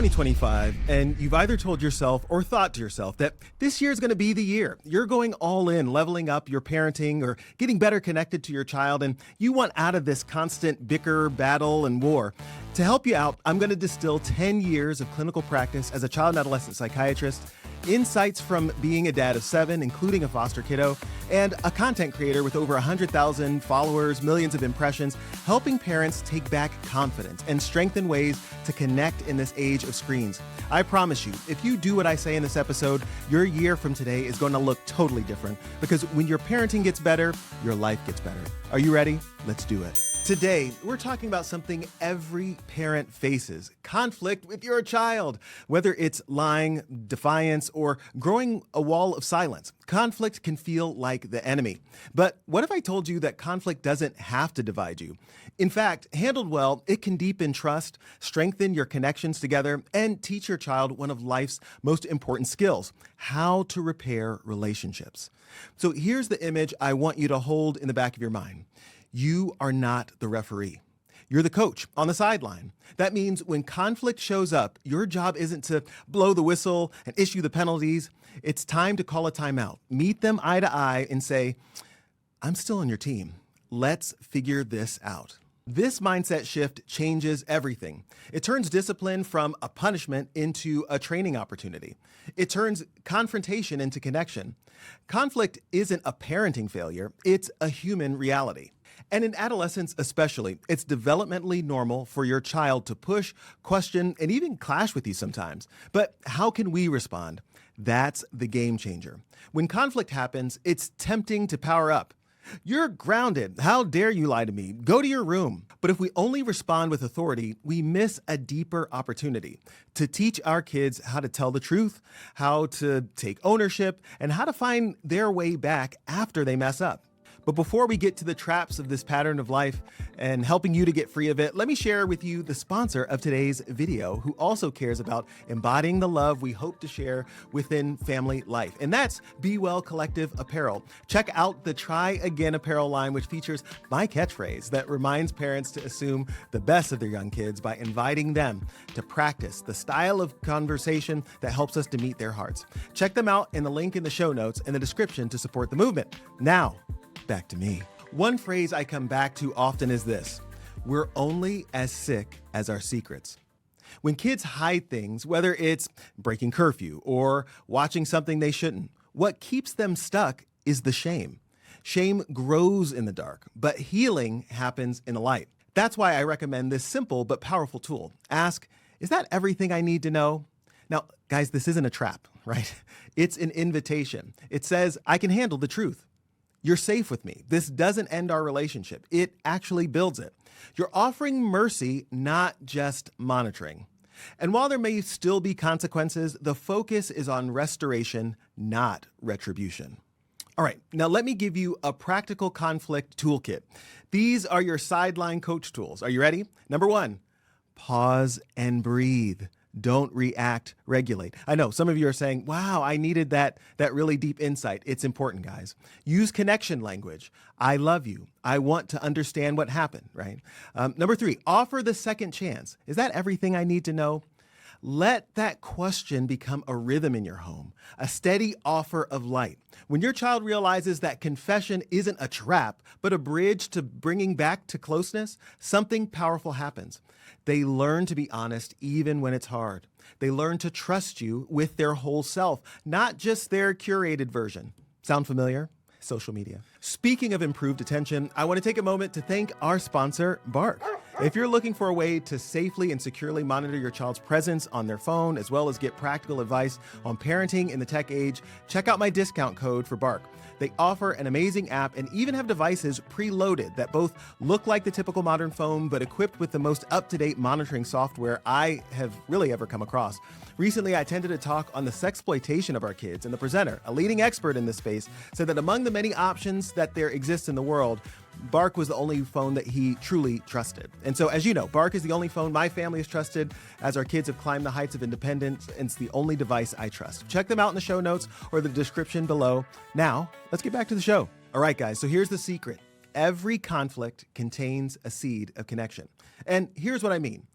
2025, and you've either told yourself or thought to yourself that this year is going to be the year. You're going all in, leveling up your parenting or getting better connected to your child, and you want out of this constant bicker, battle, and war. To help you out, I'm going to distill 10 years of clinical practice as a child and adolescent psychiatrist, insights from being a dad of 7, including a foster kiddo, and a content creator with over 100,000 followers, millions of impressions, helping parents take back confidence and strengthen ways to connect in this age of screens. I promise you, if you do what I say in this episode, your year from today is going to look totally different, because when your parenting gets better, your life gets better. Are you ready? Let's do it. Today, we're talking about something every parent faces: conflict with your child. Whether it's lying, defiance, or growing a wall of silence, conflict can feel like the enemy. But what if I told you that conflict doesn't have to divide you? In fact, handled well, it can deepen trust, strengthen your connections together, and teach your child one of life's most important skills: how to repair relationships. So here's the image I want you to hold in the back of your mind. You are not the referee. You're the coach on the sideline. That means when conflict shows up, your job isn't to blow the whistle and issue the penalties. It's time to call a timeout, meet them eye to eye, and say, I'm still on your team. Let's figure this out. This mindset shift changes everything. It turns discipline from a punishment into a training opportunity. It turns confrontation into connection. Conflict isn't a parenting failure, it's a human reality. And in adolescence especially, it's developmentally normal for your child to push, question, and even clash with you sometimes. But how can we respond? That's the game changer. When conflict happens, it's tempting to power up. You're grounded. How dare you lie to me? Go to your room. But if we only respond with authority, we miss a deeper opportunity to teach our kids how to tell the truth, how to take ownership, and how to find their way back after they mess up. But before we get to the traps of this pattern of life and helping you to get free of it, let me share with you the sponsor of today's video, who also cares about embodying the love we hope to share within family life. And that's Be Well Collective Apparel. Check out the Try Again apparel line, which features my catchphrase that reminds parents to assume the best of their young kids by inviting them to practice the style of conversation that helps us to meet their hearts. Check them out in the link in the show notes and the description to support the movement. Now, back to me. One phrase I come back to often is this: we're only as sick as our secrets. When kids hide things, whether it's breaking curfew or watching something they shouldn't, what keeps them stuck is the shame. Shame grows in the dark, but healing happens in the light. That's why I recommend this simple but powerful tool. Ask, is that everything I need to know? Now, guys, this isn't a trap, right? It's an invitation. It says, I can handle the truth. You're safe with me. This doesn't end our relationship. It actually builds it. You're offering mercy, not just monitoring. And while there may still be consequences, the focus is on restoration, not retribution. All right, now let me give you a practical conflict toolkit. These are your sideline coach tools. Are you ready? Number 1, pause and breathe. Don't react, regulate. I know some of you are saying, wow, I needed that really deep insight. It's important, guys. Use connection language. I love you. I want to understand what happened, right? Number 3, offer the second chance. Is that everything I need to know? Let that question become a rhythm in your home, a steady offer of light. When your child realizes that confession isn't a trap, but a bridge to bringing back to closeness, something powerful happens. They learn to be honest even when it's hard. They learn to trust you with their whole self, not just their curated version. Sound familiar? Social media. Speaking of improved attention, I want to take a moment to thank our sponsor, Bark. If you're looking for a way to safely and securely monitor your child's presence on their phone, as well as get practical advice on parenting in the tech age, check out my discount code for Bark. They offer an amazing app and even have devices preloaded that both look like the typical modern phone, but equipped with the most up-to-date monitoring software I have really ever come across. Recently, I attended a talk on the sexploitation of our kids, and the presenter, a leading expert in this space, said that among the many options that there exist in the world, Bark was the only phone that he truly trusted. And so, as you know, Bark is the only phone my family has trusted as our kids have climbed the heights of independence, and it's the only device I trust. Check them out in the show notes or the description below. Now, let's get back to the show. All right, guys, so here's the secret. Every conflict contains a seed of connection. And here's what I mean.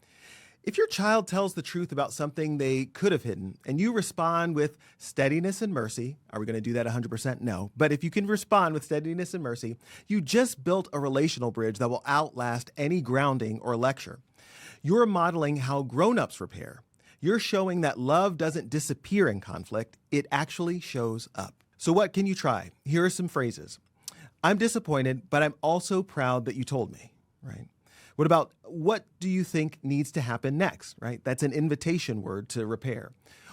If your child tells the truth about something they could have hidden and you respond with steadiness and mercy, are we going to do that 100%? No. But if you can respond with steadiness and mercy, you just built a relational bridge that will outlast any grounding or lecture. You're modeling how grown-ups repair. You're showing that love doesn't disappear in conflict, it actually shows up. So what can you try? Here are some phrases. I'm disappointed, but I'm also proud that you told me, right? What about, what do you think needs to happen next, right? That's an invitation word to repair.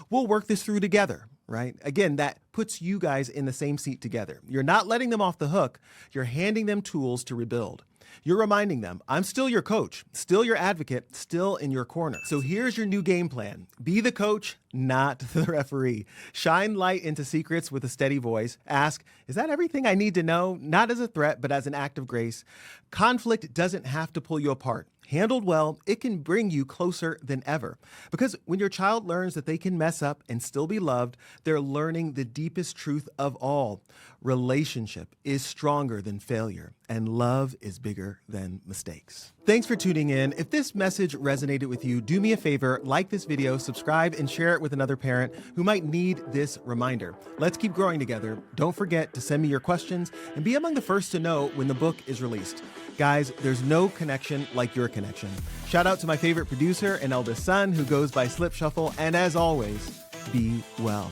We'll work this through together, right? Again, that puts you guys in the same seat together. You're not letting them off the hook. You're handing them tools to rebuild. You're reminding them, I'm still your coach, still your advocate, still in your corner. So here's your new game plan. Be the coach, not the referee. Shine light into secrets with a steady voice. Ask, is that everything I need to know? Not as a threat, but as an act of grace. Conflict doesn't have to pull you apart. Handled well, it can bring you closer than ever. Because when your child learns that they can mess up and still be loved, they're learning the deepest truth of all. Relationship is stronger than failure, and love is bigger than mistakes. Thanks for tuning in. If this message resonated with you, do me a favor, like this video, subscribe, and share it with another parent who might need this reminder. Let's keep growing together. Don't forget to send me your questions and be among the first to know when the book is released. Guys, there's no connection like your connection. Shout out to my favorite producer and eldest son who goes by Slip Shuffle, and as always, be well.